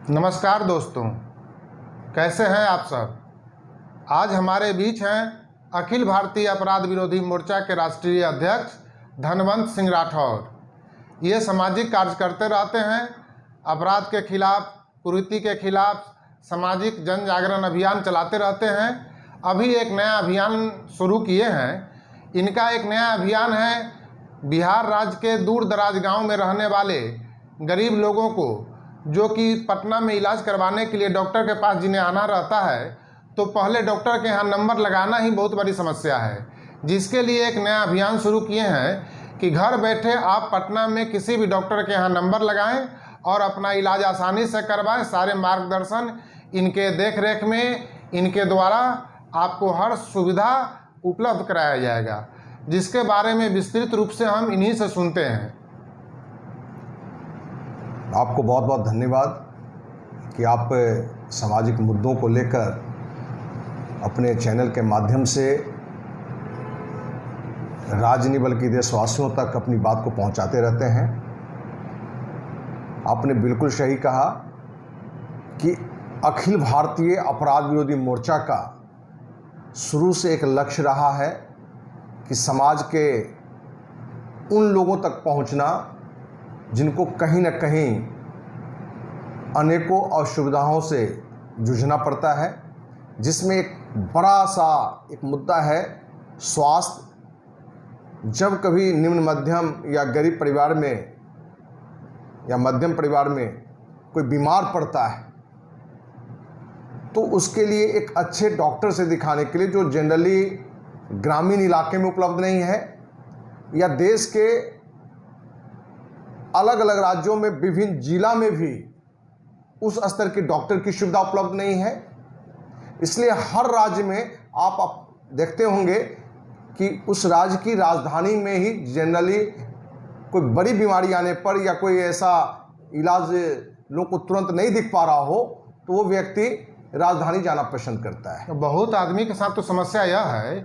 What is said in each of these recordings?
नमस्कार दोस्तों, कैसे हैं आप सब। आज हमारे बीच हैं अखिल भारतीय अपराध विरोधी मोर्चा के राष्ट्रीय अध्यक्ष धनवंत सिंह राठौर। ये सामाजिक कार्य करते रहते हैं, अपराध के खिलाफ, कुरीति के खिलाफ सामाजिक जन जागरण अभियान चलाते रहते हैं। अभी एक नया अभियान शुरू किए हैं। इनका एक नया अभियान है बिहार राज्य के दूर दराज गाँव में रहने वाले गरीब लोगों को, जो कि पटना में इलाज करवाने के लिए डॉक्टर के पास जिन्हें आना रहता है, तो पहले डॉक्टर के यहाँ नंबर लगाना ही बहुत बड़ी समस्या है। जिसके लिए एक नया अभियान शुरू किए हैं कि घर बैठे आप पटना में किसी भी डॉक्टर के यहाँ नंबर लगाएं और अपना इलाज आसानी से करवाएं। सारे मार्गदर्शन इनके देख रेख में, इनके द्वारा आपको हर सुविधा उपलब्ध कराया जाएगा, जिसके बारे में विस्तृत रूप से हम इन्हीं से सुनते हैं। आपको बहुत बहुत धन्यवाद कि आप सामाजिक मुद्दों को लेकर अपने चैनल के माध्यम से राज्य नहीं बल्कि देशवासियों तक अपनी बात को पहुंचाते रहते हैं। आपने बिल्कुल सही कहा कि अखिल भारतीय अपराध विरोधी मोर्चा का शुरू से एक लक्ष्य रहा है कि समाज के उन लोगों तक पहुंचना जिनको कहीं न कहीं अनेकों असुविधाओं से जूझना पड़ता है, जिसमें एक बड़ा सा एक मुद्दा है स्वास्थ्य। जब कभी निम्न मध्यम या गरीब परिवार में या मध्यम परिवार में कोई बीमार पड़ता है, तो उसके लिए एक अच्छे डॉक्टर से दिखाने के लिए, जो जनरली ग्रामीण इलाके में उपलब्ध नहीं है या देश के अलग अलग राज्यों में विभिन्न जिला में भी उस स्तर के डॉक्टर की सुविधा उपलब्ध नहीं है। इसलिए हर राज्य में आप देखते होंगे कि उस राज्य की राजधानी में ही जनरली कोई बड़ी बीमारी आने पर या कोई ऐसा इलाज लोगों को तुरंत नहीं दिख पा रहा हो, तो वो व्यक्ति राजधानी जाना पसंद करता है। बहुत आदमी के साथ तो समस्या यह है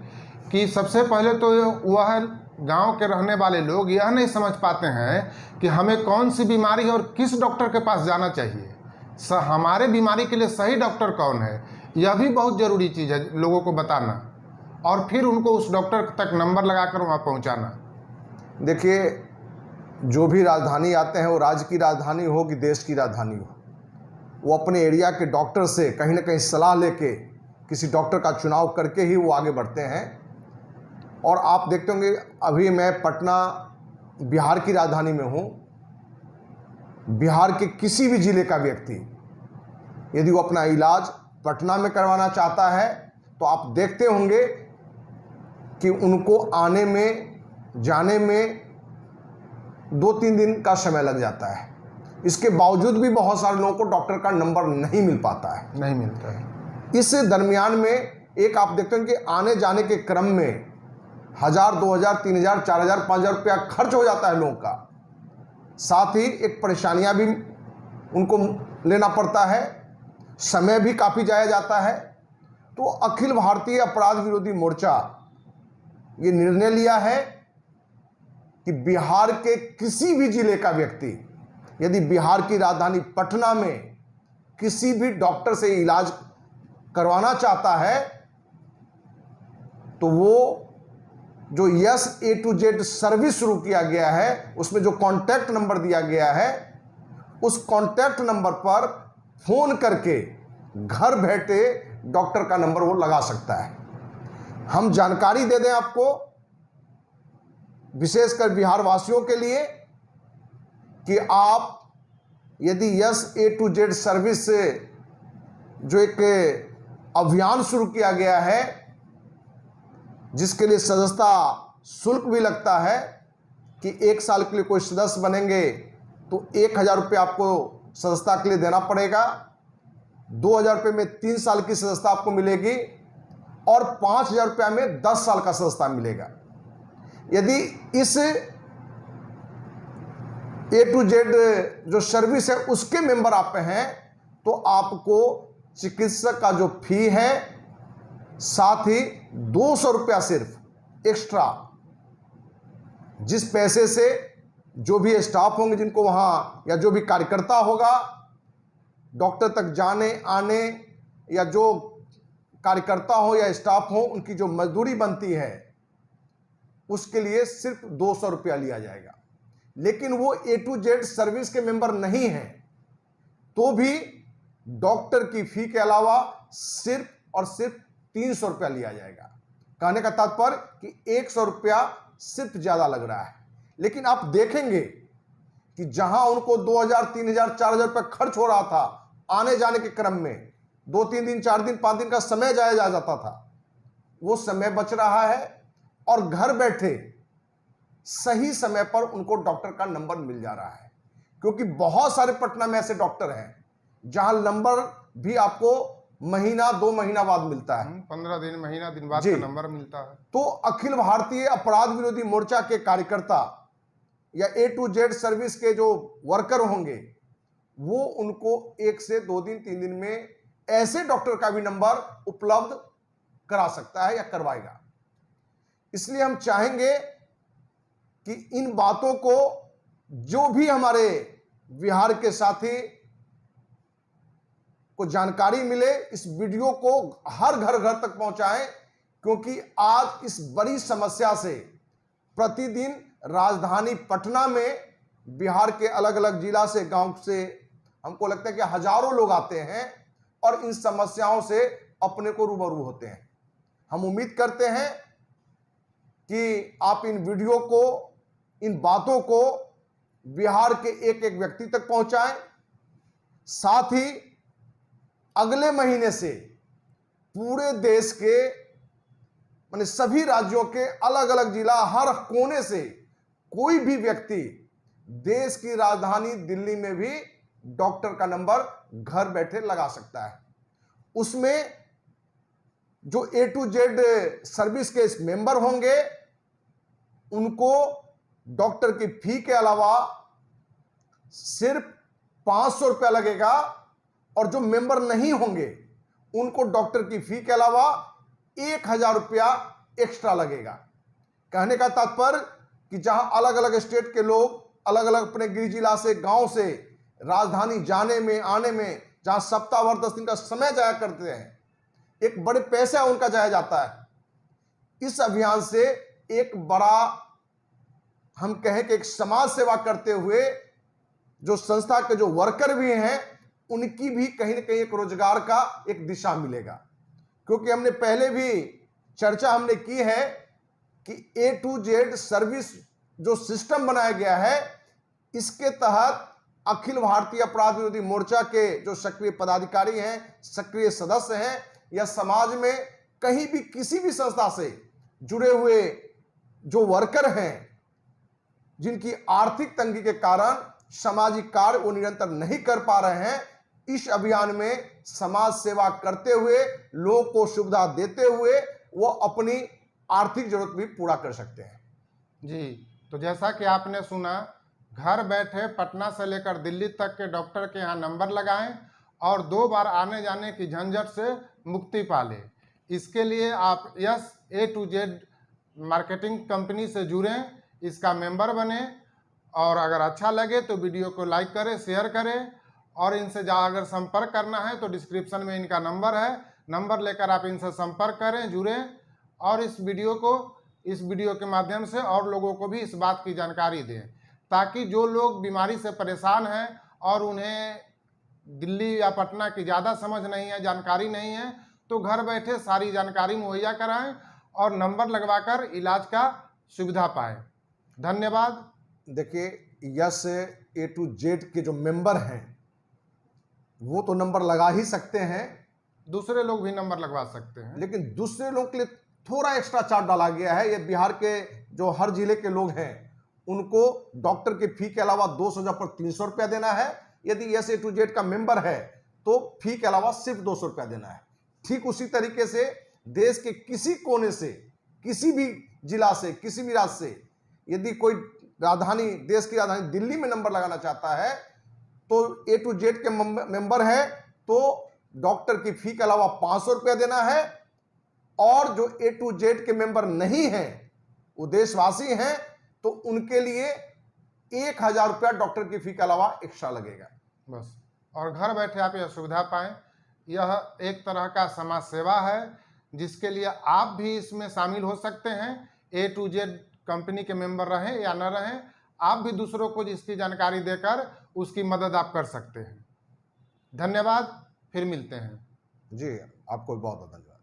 कि सबसे पहले तो वह गांव के रहने वाले लोग यह नहीं समझ पाते हैं कि हमें कौन सी बीमारी है और किस डॉक्टर के पास जाना चाहिए। हमारे बीमारी के लिए सही डॉक्टर कौन है, यह भी बहुत ज़रूरी चीज़ है लोगों को बताना, और फिर उनको उस डॉक्टर तक नंबर लगाकर वहाँ पहुँचाना। देखिए, जो भी राजधानी आते हैं, वो राज्य की राजधानी हो कि देश की राजधानी हो, वो अपने एरिया के डॉक्टर से कहीं ना कहीं सलाह लेके किसी डॉक्टर का चुनाव करके ही वो आगे बढ़ते हैं। और आप देखते होंगे, अभी मैं पटना बिहार की राजधानी में हूँ। बिहार के किसी भी जिले का व्यक्ति यदि वो अपना इलाज पटना में करवाना चाहता है, तो आप देखते होंगे कि उनको आने में जाने में 2-3 दिन का समय लग जाता है। इसके बावजूद भी बहुत सारे लोगों को डॉक्टर का नंबर नहीं मिल पाता है, नहीं मिलता है। इस दरमियान में एक आप देखते हैं कि आने जाने के क्रम में 1000, 2000, 3000, 4000, 5000 रुपया खर्च हो जाता है लोगों का। साथ ही एक परेशानियां भी उनको लेना पड़ता है, समय भी काफ़ी जाया जाता है। तो अखिल भारतीय अपराध विरोधी मोर्चा ये निर्णय लिया है कि बिहार के किसी भी जिले का व्यक्ति यदि बिहार की राजधानी पटना में किसी भी डॉक्टर से इलाज करवाना चाहता है, तो वो जो yes A to Z service शुरू किया गया है, उसमें जो कॉन्टैक्ट नंबर दिया गया है, उस कॉन्टैक्ट नंबर पर फोन करके घर बैठे डॉक्टर का नंबर वो लगा सकता है। हम जानकारी दे दें आपको, विशेषकर बिहार वासियों के लिए, कि आप यदि yes A to Z service से जो एक अभियान शुरू किया गया है, जिसके लिए सदस्यता शुल्क भी लगता है, कि 1 साल के लिए कोई सदस्य बनेंगे तो 1000 रुपये आपको सदस्यता के लिए देना पड़ेगा, 2000 रुपये में 3 साल की सदस्यता आपको मिलेगी और 5000 रुपया में 10 साल का सदस्यता मिलेगा। यदि इस A to Z जो सर्विस है उसके मेंबर आप हैं, तो आपको चिकित्सक का जो फी है, साथ ही 200 रुपया सिर्फ एक्स्ट्रा, जिस पैसे से जो भी स्टाफ होंगे जिनको वहाँ, या जो भी कार्यकर्ता होगा डॉक्टर तक जाने आने या जो कार्यकर्ता हो या स्टाफ हो उनकी जो मजदूरी बनती है उसके लिए सिर्फ 200 रुपया लिया जाएगा। लेकिन वो A to Z सर्विस के मेंबर नहीं है तो भी डॉक्टर की फी के अलावा सिर्फ और सिर्फ 300 रुपया लिया जाएगा। कहने का तात्पर्य कि 100 रुपया सिर्फ ज्यादा लग रहा है। लेकिन आप देखेंगे कि जहां उनको 2000, 3000, 4000 रुपया खर्च हो रहा था आने जाने के क्रम में, 2-3 दिन, 4 दिन, 5 दिन का समय जाया जाता था, वो समय बच रहा है और घर बैठे सही समय पर उनको डॉक्टर का नंबर मिल जा रहा है। क्योंकि बहुत सारे पटना में ऐसे डॉक्टर हैं जहां नंबर भी आपको महीना 2 महीना बाद मिलता है, 15 दिन, महीना दिन बाद का नंबर मिलता है। तो अखिल भारतीय अपराध विरोधी मोर्चा के कार्यकर्ता या A to Z सर्विस के जो वर्कर होंगे वो उनको 1 से 2 दिन 3 दिन में ऐसे डॉक्टर का भी नंबर उपलब्ध करा सकता है या करवाएगा। इसलिए हम चाहेंगे कि इन बातों को जो भी हमारे बिहार के साथी को जानकारी मिले, इस वीडियो को हर घर घर तक पहुंचाएं, क्योंकि आज इस बड़ी समस्या से प्रतिदिन राजधानी पटना में बिहार के अलग अलग जिला से, गांव से हमको लगता है कि हजारों लोग आते हैं और इन समस्याओं से अपने को रूबरू होते हैं। हम उम्मीद करते हैं कि आप इन वीडियो को, इन बातों को बिहार के एक एक व्यक्ति तक पहुंचाएं। साथ ही अगले महीने से पूरे देश के माने सभी राज्यों के अलग अलग जिला, हर कोने से कोई भी व्यक्ति देश की राजधानी दिल्ली में भी डॉक्टर का नंबर घर बैठे लगा सकता है। उसमें जो A to Z सर्विस के इस मेंबर होंगे उनको डॉक्टर की फी के अलावा सिर्फ 500 रुपया लगेगा और जो मेंबर नहीं होंगे उनको डॉक्टर की फी के अलावा 1000 रुपया एक्स्ट्रा लगेगा। कहने का तात्पर्य कि जहां अलग अलग स्टेट के लोग अलग अलग अपने गृह जिला से, गांव से राजधानी जाने में आने में, जहां सप्ताह भर 10 दिन का समय जाया करते हैं, एक बड़े पैसा उनका जाया जाता है। इस अभियान से एक बड़ा, हम कहें कि एक समाज सेवा करते हुए जो संस्था के जो वर्कर भी हैं उनकी भी कहीं ना कहीं एक रोजगार का एक दिशा मिलेगा। क्योंकि हमने पहले भी चर्चा हमने की है कि A to Z सर्विस जो सिस्टम बनाया गया है, इसके तहत अखिल भारतीय अपराध विरोधी मोर्चा के जो सक्रिय पदाधिकारी हैं, सक्रिय सदस्य हैं, या समाज में कहीं भी किसी भी संस्था से जुड़े हुए जो वर्कर हैं जिनकी आर्थिक तंगी के कारण सामाजिक कार्य वो निरंतर नहीं कर पा रहे हैं, इस अभियान में समाज सेवा करते हुए, लोगों को सुविधा देते हुए वो अपनी आर्थिक जरूरत भी पूरा कर सकते हैं। जी, तो जैसा कि आपने सुना, घर बैठे पटना से लेकर दिल्ली तक के डॉक्टर के यहाँ नंबर लगाएं और 2 बार आने जाने की झंझट से मुक्ति पा लें। इसके लिए आप A to Z marketing company से जुड़ें, इसका मेंबर बने और अगर अच्छा लगे तो वीडियो को लाइक करें, शेयर करें और इनसे अगर संपर्क करना है तो डिस्क्रिप्शन में इनका नंबर है, नंबर लेकर आप इनसे संपर्क करें, जुड़ें और इस वीडियो के माध्यम से और लोगों को भी इस बात की जानकारी दें, ताकि जो लोग बीमारी से परेशान हैं और उन्हें दिल्ली या पटना की ज़्यादा समझ नहीं है, जानकारी नहीं है, तो घर बैठे सारी जानकारी मुहैया कराएं और नंबर लगवाकर इलाज का सुविधा पाएं। धन्यवाद। देखिए, यस A to Z के जो मेंबर हैं वो तो नंबर लगा ही सकते हैं, दूसरे लोग भी नंबर लगवा सकते हैं, लेकिन दूसरे लोग के लिए थोड़ा एक्स्ट्रा चार्ज डाला गया है। ये बिहार के जो हर जिले के लोग हैं उनको डॉक्टर के फी के अलावा 200 पर 300 रुपया देना है। यदि यस A to Z का मेंबर है तो फी के अलावा सिर्फ 200 रुपया देना है। ठीक उसी तरीके से देश के किसी कोने से, किसी भी जिला से, किसी भी राज्य से यदि कोई राजधानी, देश की राजधानी दिल्ली में नंबर लगाना चाहता है तो A to Z के मेंबर है तो डॉक्टर की फी के अलावा 500 रुपया देना है, और जो A to Z के मेंबर नहीं हैं, वो देशवासी हैं, तो उनके लिए 1000 रुपया डॉक्टर की फी के अलावा एक्स्ट्रा लगेगा। बस। और घर बैठे आप यह सुविधा पाएं। यह एक तरह का समाज सेवा है जिसके लिए आप भी इसमें शामिल हो सकते हैं। A to Z कंपनी के मेंबर रहें या न रहें, आप भी दूसरों को इसकी जानकारी देकर उसकी मदद आप कर सकते हैं। धन्यवाद, फिर मिलते हैं। जी, आपको बहुत बहुत धन्यवाद।